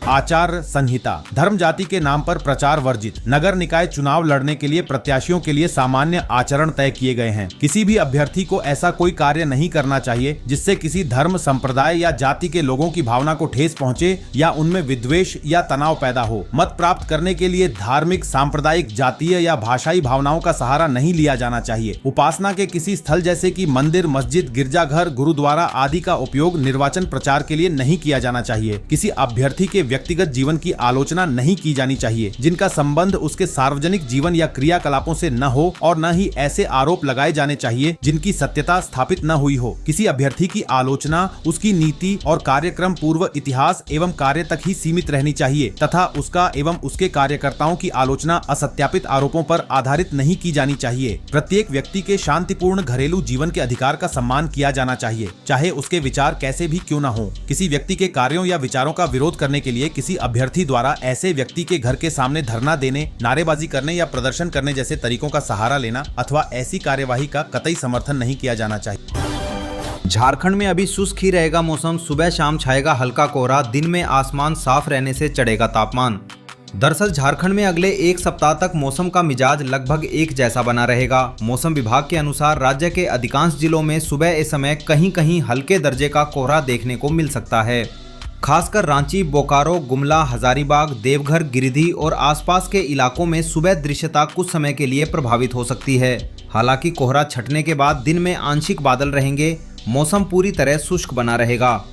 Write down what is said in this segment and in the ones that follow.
आचार संहिता, धर्म जाति के नाम पर प्रचार वर्जित, नगर निकाय चुनाव लड़ने के लिए प्रत्याशियों के लिए सामान्य आचरण तय किए गए हैं। किसी भी अभ्यर्थी को ऐसा कोई कार्य नहीं करना चाहिए जिससे किसी धर्म, संप्रदाय या जाति के लोगों की भावना को ठेस पहुंचे या उनमें विद्वेष या तनाव पैदा हो। मत प्राप्त करने के लिए धार्मिक, सांप्रदायिक, जातीय या भाषाई भावनाओं का सहारा नहीं लिया जाना चाहिए। उपासना के किसी स्थल जैसे कि मंदिर, मस्जिद, गिरजाघर, गुरुद्वारा आदि का उपयोग निर्वाचन प्रचार के लिए नहीं किया जाना चाहिए। किसी अभ्यर्थी के व्यक्तिगत जीवन की आलोचना नहीं की जानी चाहिए जिनका संबंध उसके सार्वजनिक जीवन या क्रियाकलापों से न हो, और न ही ऐसे आरोप लगाए जाने चाहिए जिनकी सत्यता स्थापित न हुई हो। किसी अभ्यर्थी की आलोचना उसकी नीति और कार्यक्रम, पूर्व इतिहास एवं कार्य तक ही सीमित रहनी चाहिए तथा उसका एवं उसके कार्यकर्ताओं की आलोचना असत्यापित आरोपों पर आधारित नहीं की जानी चाहिए। प्रत्येक व्यक्ति के शांतिपूर्ण घरेलू जीवन के अधिकार का सम्मान किया जाना चाहिए, चाहे उसके विचार कैसे भी क्यों न हो। किसी व्यक्ति के कार्यों या विचारों का विरोध करने के लिए किसी अभ्यर्थी द्वारा ऐसे व्यक्ति के घर के सामने धरना देने, नारेबाजी करने या प्रदर्शन करने जैसे तरीकों का सहारा लेना अथवा ऐसी कार्यवाही का कतई समर्थन नहीं किया जाना चाहिए। झारखंड में अभी शुष्क ही रहेगा मौसम, सुबह शाम छाएगा हल्का कोहरा, दिन में आसमान साफ रहने से चढ़ेगा तापमान। दरअसल झारखंड में अगले एक सप्ताह तक मौसम का मिजाज लगभग एक जैसा बना रहेगा। मौसम विभाग के अनुसार राज्य के अधिकांश जिलों में सुबह इस समय कहीं कहीं हल्के दर्जे का कोहरा देखने को मिल सकता है। खासकर रांची, बोकारो, गुमला, हजारीबाग, देवघर, गिरिडीह और आसपास के इलाकों में सुबह दृश्यता कुछ समय के लिए प्रभावित हो सकती है। हालांकि कोहरा छटने के बाद दिन में आंशिक बादल रहेंगे, मौसम पूरी तरह शुष्क बना रहेगा।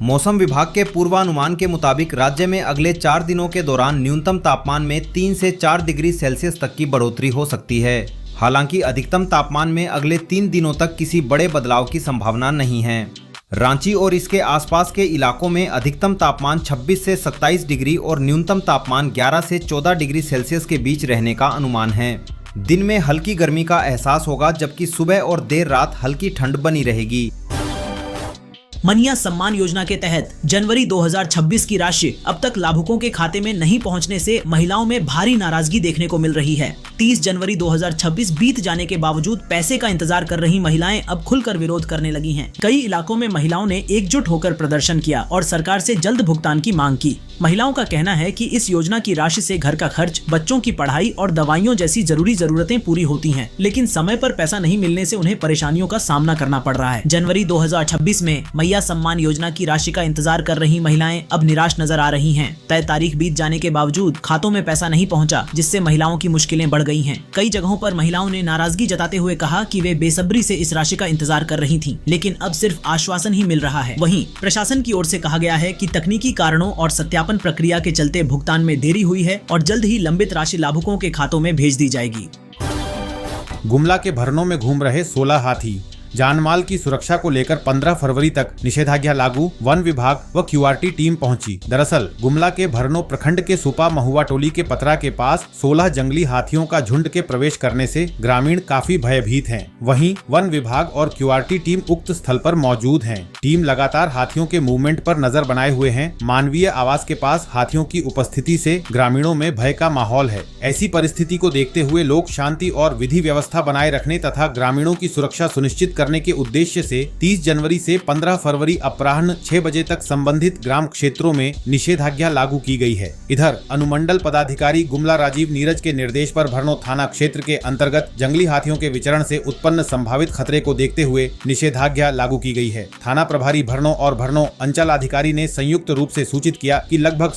मौसम विभाग के पूर्वानुमान के मुताबिक राज्य में अगले 4 दिनों के दौरान न्यूनतम तापमान में 3 से 4 डिग्री सेल्सियस तक की बढ़ोतरी हो सकती है। हालांकि अधिकतम तापमान में अगले 3 दिनों तक किसी बड़े बदलाव की संभावना नहीं है। रांची और इसके आसपास के इलाकों में अधिकतम तापमान 26 से 27 डिग्री और न्यूनतम तापमान 11 से 14 डिग्री सेल्सियस के बीच रहने का अनुमान है। दिन में हल्की गर्मी का एहसास होगा, जबकि सुबह और देर रात हल्की ठंड बनी रहेगी। मनिया सम्मान योजना के तहत जनवरी 2026 की राशि अब तक लाभुकों के खाते में नहीं पहुंचने से महिलाओं में भारी नाराजगी देखने को मिल रही है। 30 जनवरी 2026 बीत जाने के बावजूद पैसे का इंतजार कर रही महिलाएं अब खुलकर विरोध करने लगी हैं। कई इलाकों में महिलाओं ने एकजुट होकर प्रदर्शन किया और सरकार से जल्द भुगतान की मांग की। महिलाओं का कहना है कि इस योजना की राशि से घर का खर्च, बच्चों की पढ़ाई और दवाइयों जैसी जरूरी जरूरतें पूरी होती हैं, लेकिन समय पर पैसा नहीं मिलने से उन्हें परेशानियों का सामना करना पड़ रहा है। जनवरी 2026 में मैया सम्मान योजना की राशि का इंतजार कर रही महिलाएं अब निराश नजर आ रही हैं। तय तारीख बीत जाने के बावजूद खातों में पैसा नहीं पहुंचा, जिससे महिलाओं की मुश्किलें बढ़ गई हैं। कई जगहों पर महिलाओं ने नाराजगी जताते हुए कहा कि वे बेसब्री से इस राशि का इंतजार कर रही थीं, लेकिन अब सिर्फ आश्वासन ही मिल रहा है। वहीं प्रशासन की ओर से कहा गया है कि तकनीकी कारणों और सत्यापन प्रक्रिया के चलते भुगतान में देरी हुई है और जल्द ही लंबित राशि लाभुकों के खातों में भेज दी जाएगी। गुमला के भरनों में घूम रहे 16 हाथी। जानमाल की सुरक्षा को लेकर 15 फरवरी तक निषेधाज्ञा लागू, वन विभाग व क्यूआरटी टीम पहुंची। दरअसल गुमला के भरनों प्रखंड के सुपा महुआ टोली के पतरा के पास 16 जंगली हाथियों का झुंड के प्रवेश करने से ग्रामीण काफी भयभीत हैं। वहीं वन विभाग और क्यूआरटी टीम उक्त स्थल पर मौजूद हैं। टीम लगातार हाथियों के मूवमेंट पर नजर बनाए हुए हैं। मानवीय आवास के पास हाथियों की उपस्थिति से ग्रामीणों में भय का माहौल है। ऐसी परिस्थिति को देखते हुए लोक शांति और विधि व्यवस्था बनाए रखने तथा ग्रामीणों की सुरक्षा सुनिश्चित करने के उद्देश्य से 30 जनवरी से 15 फरवरी अपराह्न 6 बजे तक संबंधित ग्राम क्षेत्रों में निषेधाज्ञा लागू की गई है। इधर अनुमंडल पदाधिकारी गुमला राजीव नीरज के निर्देश पर भरनों थाना क्षेत्र के अंतर्गत जंगली हाथियों के विचरण से उत्पन्न संभावित खतरे को देखते हुए निषेधाज्ञा लागू की गई है। थाना प्रभारी भरनों और भरनों अंचल अधिकारी ने संयुक्त रूप से सूचित किया कि लगभग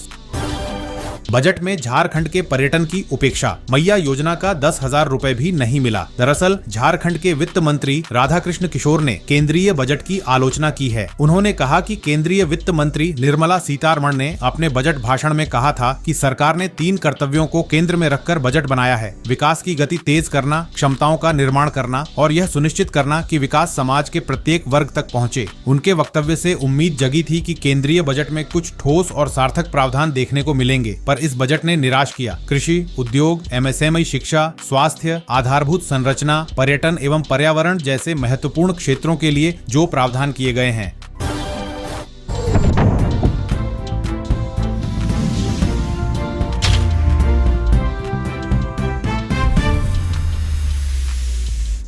बजट में झारखंड के पर्यटन की उपेक्षा, मैया योजना का 10,000 रुपए भी नहीं मिला। दरअसल झारखंड के वित्त मंत्री राधाकृष्ण किशोर ने केंद्रीय बजट की आलोचना की है। उन्होंने कहा कि केंद्रीय वित्त मंत्री निर्मला सीतारमण ने अपने बजट भाषण में कहा था कि सरकार ने 3 कर्तव्यों को केंद्र में रखकर बजट बनाया है: विकास की गति तेज करना, क्षमताओं का निर्माण करना और यह सुनिश्चित करना कि विकास समाज के प्रत्येक वर्ग तक पहुँचे। उनके वक्तव्य से उम्मीद जगी थी कि केंद्रीय बजट में कुछ ठोस और सार्थक प्रावधान देखने को मिलेंगे, पर इस बजट ने निराश किया। कृषि, उद्योग, एमएसएमई, शिक्षा, स्वास्थ्य, आधारभूत संरचना, पर्यटन एवं पर्यावरण जैसे महत्वपूर्ण क्षेत्रों के लिए जो प्रावधान किए गए हैं